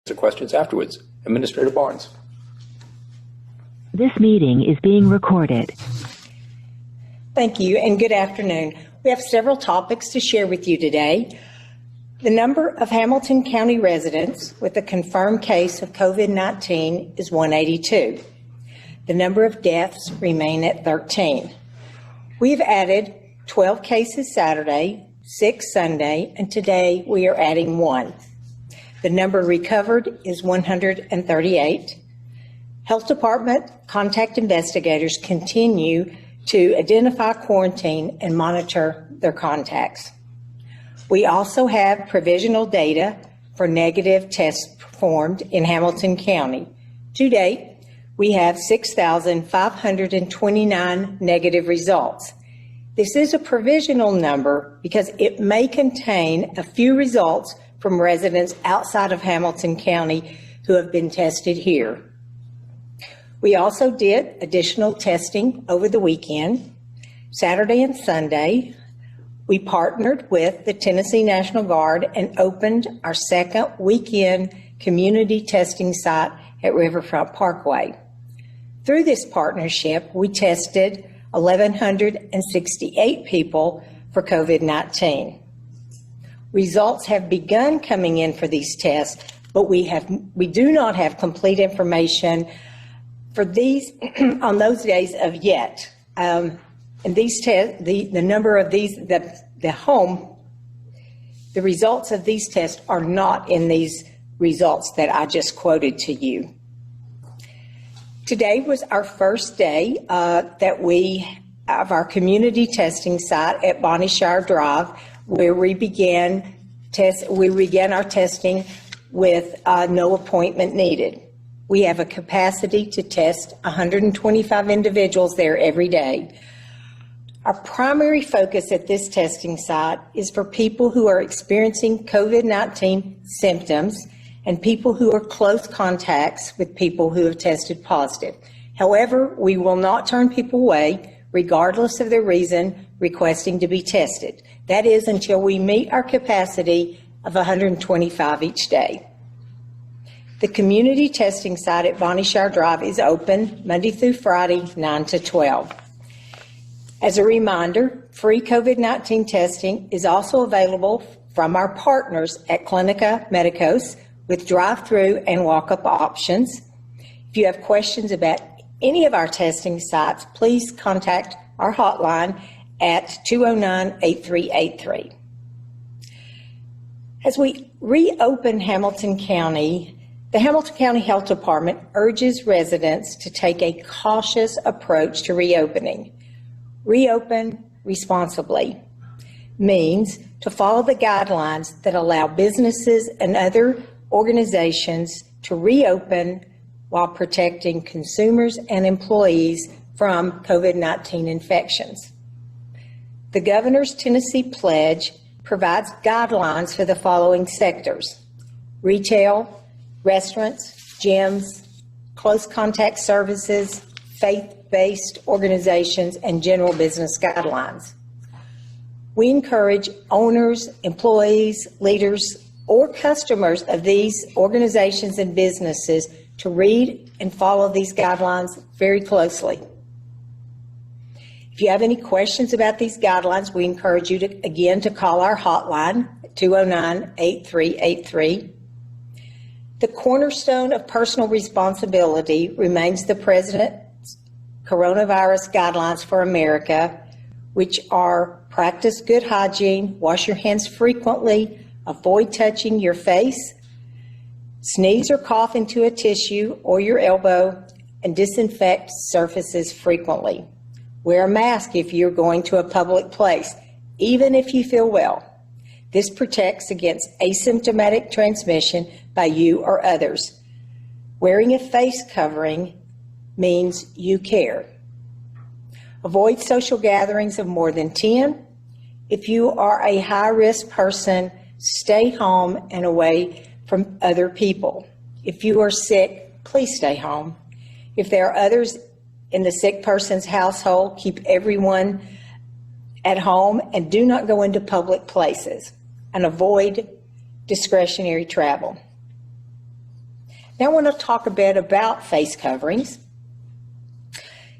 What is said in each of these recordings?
to questions afterwards. Administrator Barnes. This meeting is being recorded. Thank you and good afternoon. We have several topics to share with you today. The number of Hamilton County residents with a confirmed case of COVID-19 is 182. The number of deaths remain at 13. We've added 12 cases Saturday, 6 Sunday, and today we are adding 1. The number recovered is 138. Health Department contact investigators continue to identify, quarantine, and monitor their contacts. We also have provisional data for negative tests performed in Hamilton County. To date, we have 6,529 negative results. This is a provisional number because it may contain a few results from residents outside of Hamilton County who have been tested here. We also did additional testing over the weekend. Saturday and Sunday, we partnered with the Tennessee National Guard and opened our second weekend community testing site at Riverfront Parkway. Through this partnership, we tested 1,168 people for COVID-19. Results have begun coming in for these tests, but we do not have complete information for these on those days of yet. And these tests, the number of these, the results of these tests are not in these results that I just quoted to you. Today was our first day that we have our community testing site at Bonnie Shire Drive, where we began our testing with no appointment needed. We have a capacity to test 125 individuals there every day. Our primary focus at this testing site is for people who are experiencing COVID-19 symptoms and people who are close contacts with people who have tested positive. However, we will not turn people away, regardless of their reason, requesting to be tested. That is until we meet our capacity of 125 each day. The community testing site at Bonnie Shire Drive is open Monday through Friday, 9 to 12. As a reminder, free COVID-19 testing is also available from our partners at Clinica Medicos with drive-through and walk-up options. If you have questions about any of our testing sites, please contact our hotline at 209-8383. As we reopen Hamilton County, the Hamilton County Health Department urges residents to take a cautious approach to reopening. Reopen responsibly means to follow the guidelines that allow businesses and other organizations to reopen while protecting consumers and employees from COVID-19 infections. The Governor's Tennessee Pledge provides guidelines for the following sectors: retail, restaurants, gyms, close contact services, faith-based organizations, and general business guidelines. We encourage owners, employees, leaders, or customers of these organizations and businesses to read and follow these guidelines very closely. If you have any questions about these guidelines, we encourage you to call our hotline at 209-8383. The cornerstone of personal responsibility remains the President's Coronavirus Guidelines for America, which are practice good hygiene, wash your hands frequently, avoid touching your face, sneeze or cough into a tissue or your elbow, and disinfect surfaces frequently. Wear a mask if you're going to a public place, even if you feel well. This protects against asymptomatic transmission by you or others. Wearing a face covering means you care. Avoid social gatherings of more than 10. If you are a high-risk person, stay home and away from other people. If you are sick, please stay home. If there are others in the sick person's household, keep everyone at home and do not go into public places, and avoid discretionary travel. Now I want to talk a bit about face coverings.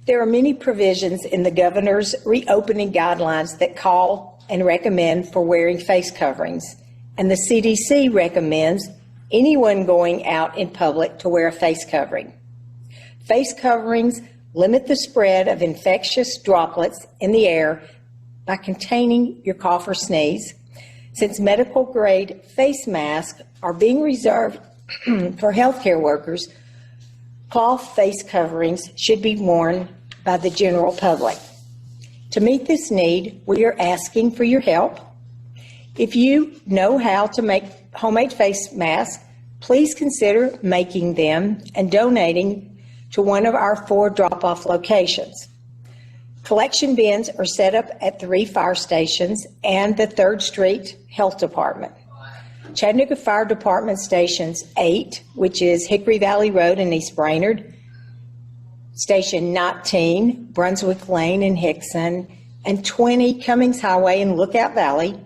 There are many provisions in the governor's reopening guidelines that call and recommend for wearing face coverings, and the CDC recommends anyone going out in public to wear a face covering. Face coverings limit the spread of infectious droplets in the air by containing your cough or sneeze. Since medical grade face masks are being reserved for healthcare workers, cloth face coverings should be worn by the general public. To meet this need, we are asking for your help. If you know how to make homemade face masks, please consider making them and donating to one of our 4 drop-off locations. Collection bins are set up at 3 fire stations and the 3rd Street Health Department. Chattanooga Fire Department Stations 8, which is Hickory Valley Road in East Brainerd, Station 19, Brunswick Lane in Hickson, and 20, Cummings Highway in Lookout Valley,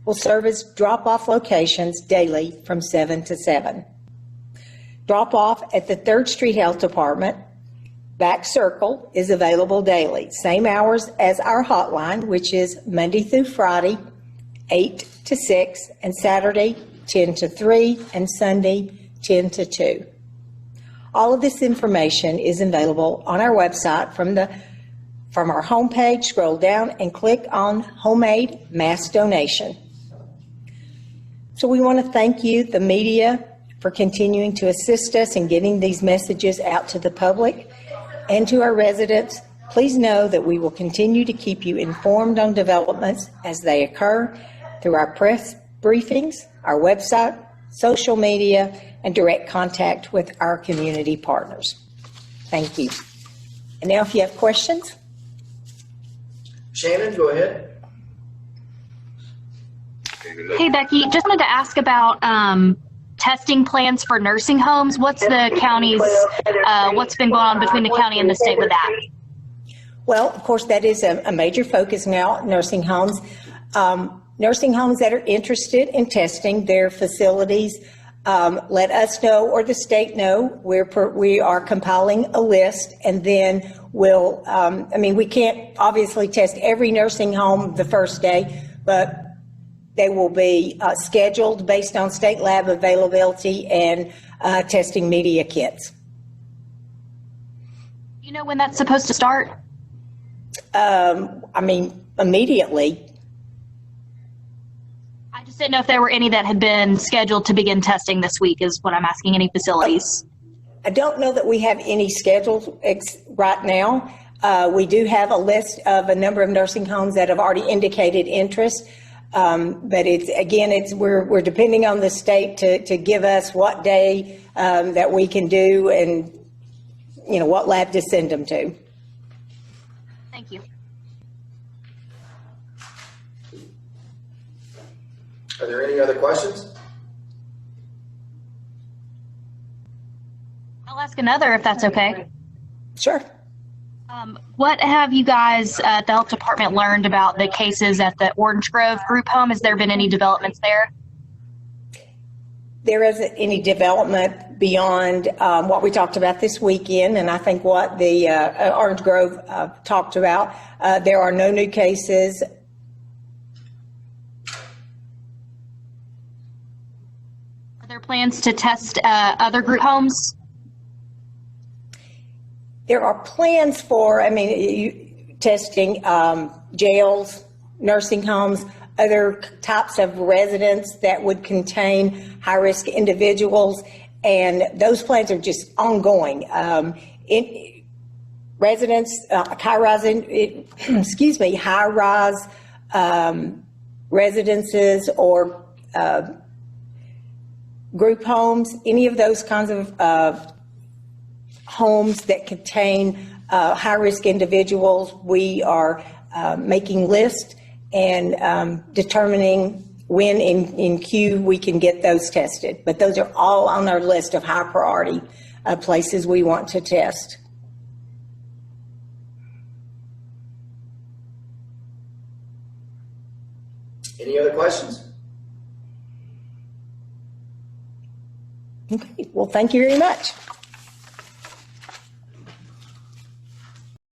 will serve as drop-off locations daily from 7 to 7. Drop-off at the 3rd Street Health Department, Back Circle, is available daily. Same hours as our hotline, which is Monday through Friday, 8 to 6, and Saturday, 10 to 3, and Sunday, 10 to 2. All of this information is available on our website from our homepage. Scroll down and click on Homemade Mask Donation. So we want to thank you, the media, for continuing to assist us in getting these messages out to the public and to our residents. Please know that we will continue to keep you informed on developments as they occur through our press briefings, our website, social media, and direct contact with our community partners. Thank you. And now if you have questions. Shannon, go ahead. Hey, Becky, just wanted to ask about testing plans for nursing homes. What's the county's, what's been going on between the county and the state with that? Well, of course, that is a major focus now, nursing homes. Nursing homes that are interested in testing their facilities, let us know or the state know. We are compiling a list, and then we'll, we can't obviously test every nursing home the first day, but they will be scheduled based on state lab availability and testing media kits. You know when that's supposed to start? Immediately. I just didn't know if there were any that had been scheduled to begin testing this week is what I'm asking, any facilities. I don't know that we have any scheduled right now. We do have a list of a number of nursing homes that have already indicated interest. But we're depending on the state to give us what day that we can do and, what lab to send them to. Thank you. Are there any other questions? I'll ask another if that's okay. Sure. What have you guys at the health department learned about the cases at the Orange Grove group home? Has there been any developments there? There isn't any development beyond what we talked about this weekend, and I think what the Orange Grove talked about. There are no new cases. Are there plans to test other group homes? There are plans for, testing jails, nursing homes, other types of residents that would contain high-risk individuals, and those plans are just ongoing. Residents, high-rise residences or group homes, any of those kinds of homes that contain high-risk individuals, we are making lists and determining when in queue we can get those tested. But those are all on our list of high priority places we want to test. Any other questions? Okay, well, thank you very much.